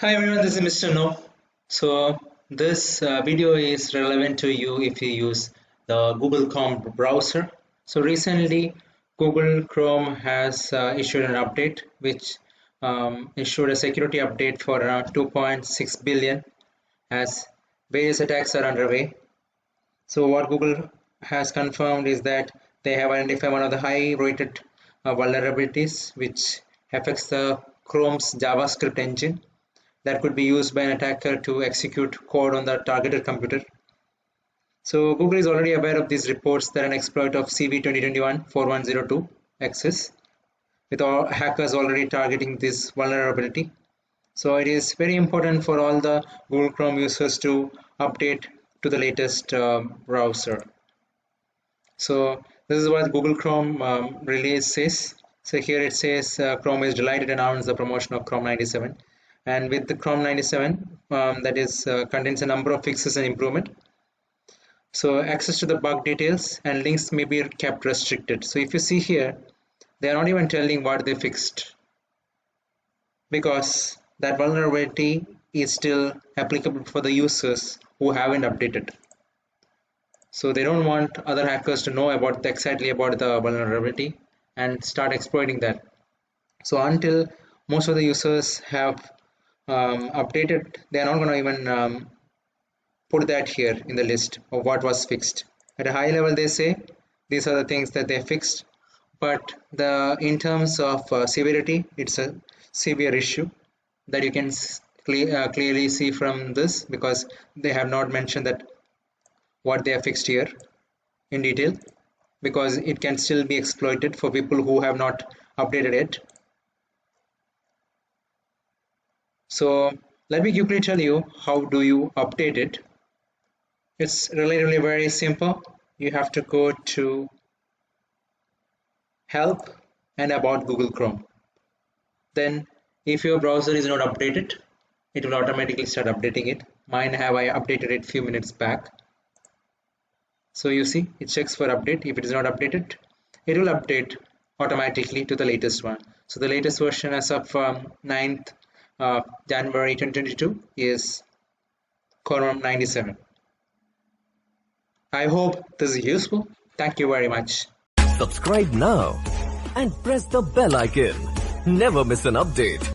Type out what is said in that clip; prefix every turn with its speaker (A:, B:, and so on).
A: Hi everyone, this is Mr. No. So this video is relevant to you if you use the Google Chrome browser. So recently Google Chrome has issued an update which issued a security update for around 2.6 billion as various attacks are underway. So what Google has confirmed is that they have identified one of the high rated vulnerabilities which affects the Chrome's JavaScript engine that could be used by an attacker to execute code on the targeted computer. So Google is already aware of these reports that an exploit of CV 2021-4102 exists, with all hackers already targeting this vulnerability. So it is very important for all the Google Chrome users to update to the latest browser. So this is what Google Chrome release says. So here it says Chrome is delighted to announce the promotion of Chrome 97. And with the Chrome 97, that is contains a number of fixes and improvement. So access to the bug details and links may be kept restricted. So if you see here, they are not even telling what they fixed because that vulnerability is still applicable for the users who haven't updated. So they don't want other hackers to know about exactly about the vulnerability and start exploiting that. So until most of the users have updated, they are not going to even put that here in the list of what was fixed. At a high level, they say these are the things that they fixed, but the in terms of severity, it's a severe issue that you can clearly see from this because they have not mentioned that what they have fixed here in detail because it can still be exploited for people who have not updated it. So let me quickly tell you how do you update it. It's relatively very simple. You have to go to help and about Google Chrome. Then if your browser is not updated, it will automatically start updating it. Mine have I updated it few minutes back. So you see it checks for update. If it is not updated, it will update automatically to the latest one. So the latest version as of 9th January 2022 is Chrome 97. I hope this is useful. Thank you very much.
B: Subscribe now and press the bell icon. Never miss an update.